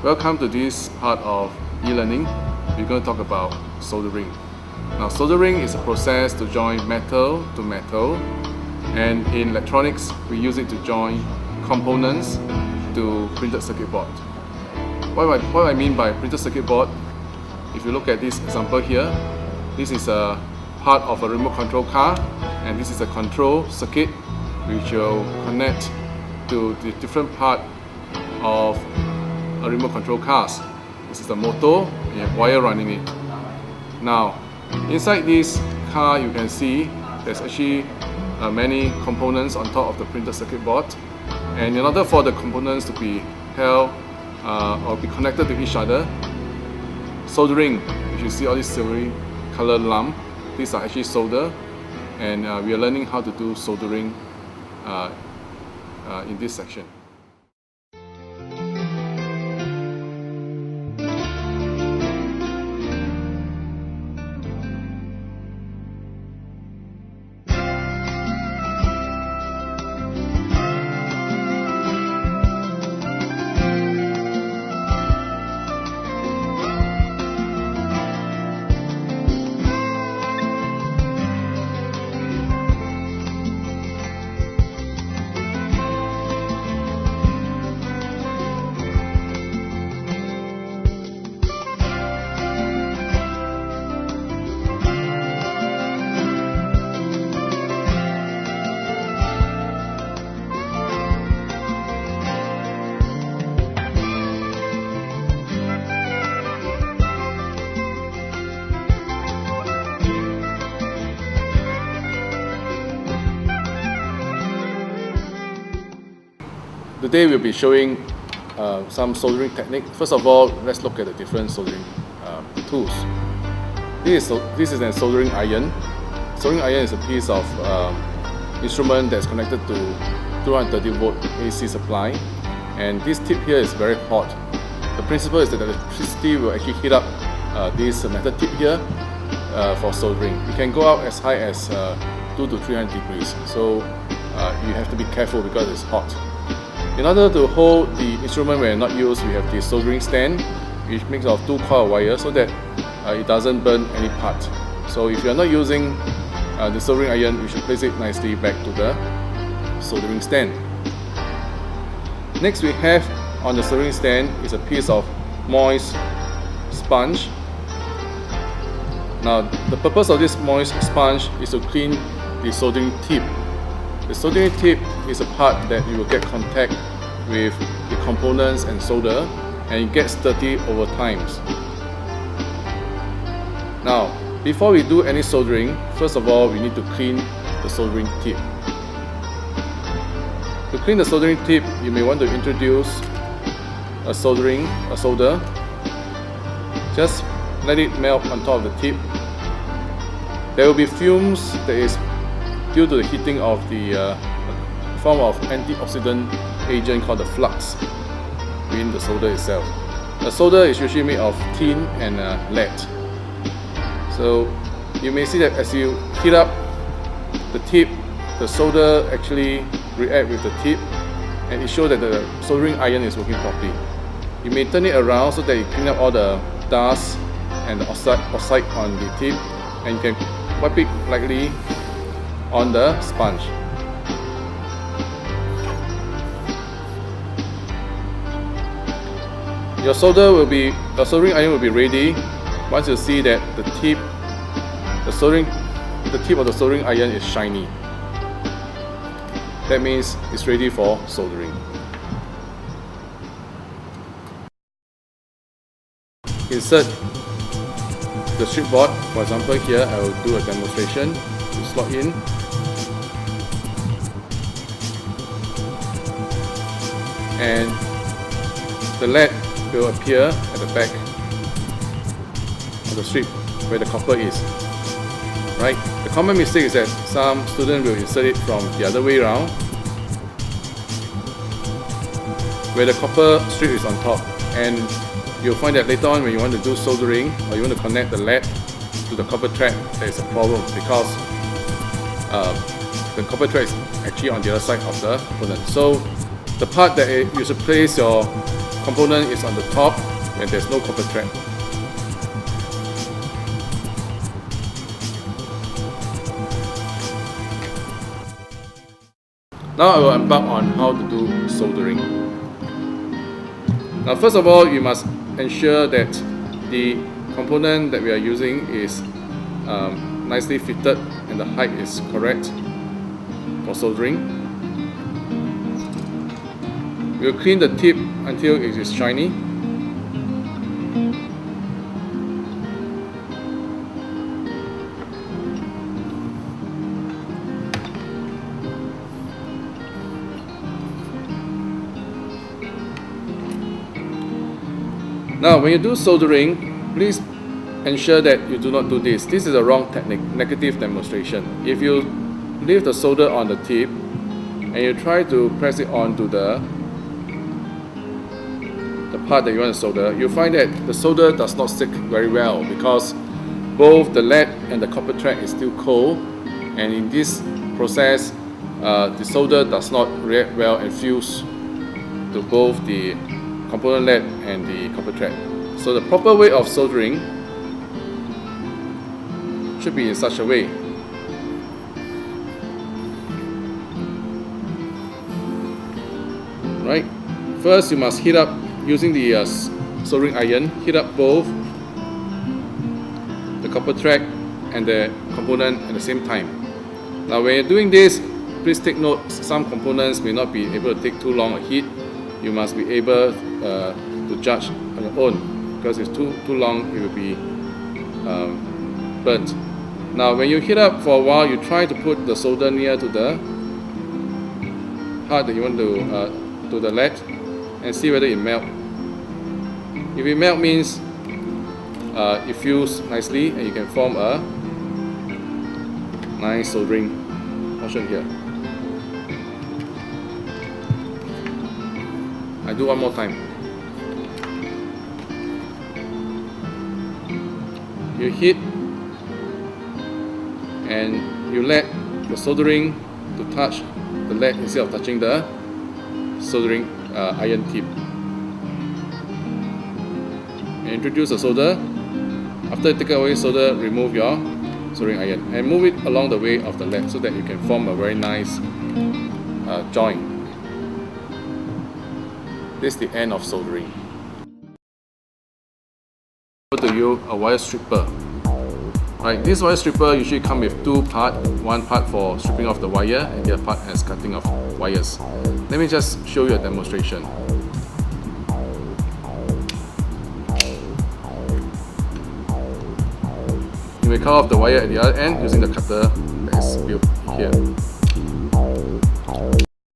Welcome to this part of e-learning. We're going to talk about soldering. Now, soldering is a process to join metal to metal, and in electronics we use it to join components to printed circuit board. What I mean by printed circuit board, if you look at this example here, this is a part of a remote control car, and this is a control circuit which will connect to the different part of a remote control cars. This is the motor, you have wire running it. Now, inside this car you can see there's actually many components on top of the printed circuit board, and in order for the components to be held or be connected to each other, soldering, if you see all these silvery colored lump, these are actually solder, and we are learning how to do soldering in this section. Today we'll be showing some soldering technique. First of all, let's look at the different soldering tools. This is a soldering iron. Soldering iron is a piece of instrument that's connected to 230 volt AC supply, and this tip here is very hot. The principle is that the electricity will actually heat up this metal tip here for soldering. It can go out as high as 200 to 300 degrees, so you have to be careful because it's hot. In order to hold the instrument when not used, we have the soldering stand, which makes of 2 coil wire so that it doesn't burn any part. So if you are not using the soldering iron, you should place it nicely back to the soldering stand. Next we have on the soldering stand is a piece of moist sponge. Now the purpose of this moist sponge is to clean the soldering tip. The soldering tip is a part that you will get contact with the components and solder, and it gets dirty over time. Now, before we do any soldering, first of all we need to clean the soldering tip. To clean the soldering tip, you may want to introduce a solder. Just let it melt on top of the tip. There will be fumes that is due to the heating of the form of antioxidant agent called the flux in the solder itself. The solder is usually made of tin and lead. So you may see that as you heat up the tip, the solder actually react with the tip, and it shows that the soldering iron is working properly. You may turn it around so that you clean up all the dust and the oxide on the tip, and you can wipe it lightly on the sponge. Your soldering iron will be ready once you see that the tip of the soldering iron is shiny. That means it's ready for soldering. Insert the strip board. For example, here I will do a demonstration. You slot in. And the lead will appear at the back of the strip where the copper is. Right? The common mistake is that some students will insert it from the other way around, where the copper strip is on top, and you'll find that later on when you want to do soldering or you want to connect the lead to the copper thread, there is a problem because the copper thread is actually on the other side of the component. So the part that you should place your component is on the top when there's no copper thread. Now I will embark on how to do soldering. Now first of all, you must ensure that the component that we are using is nicely fitted and the height is correct for soldering. We'll clean the tip until it is shiny. Now when you do soldering, please ensure that you do not do this. This is a wrong technique, negative demonstration. If you leave the solder on the tip and you try to press it onto the part that you want to solder, you'll find that the solder does not stick very well because both the lead and the copper thread is still cold, and in this process the solder does not react well and fuse to both the component lead and the copper thread. So the proper way of soldering should be in such a way. Right? First you must heat up using the soldering iron, heat up both the copper thread and the component at the same time. Now when you're doing this, please take note, some components may not be able to take too long a heat. You must be able to judge on your own, because if it's too long it will be burnt. Now when you heat up for a while, you try to put the solder near to the part that you want to the lead and see whether it melts. If it melts, means it fuses nicely and you can form a nice soldering portion here. I do one more time. You heat and you let the soldering to touch the lead instead of touching the soldering iron tip. And introduce the solder. After you take away solder, remove your soldering iron and move it along the way of the lead so that you can form a very nice joint. This is the end of soldering. To you a wire stripper. Right, this wire stripper usually comes with two parts. One part for stripping off the wire and the other part as cutting of wires. Let me just show you a demonstration. You may cut off the wire at the other end using the cutter that is built here.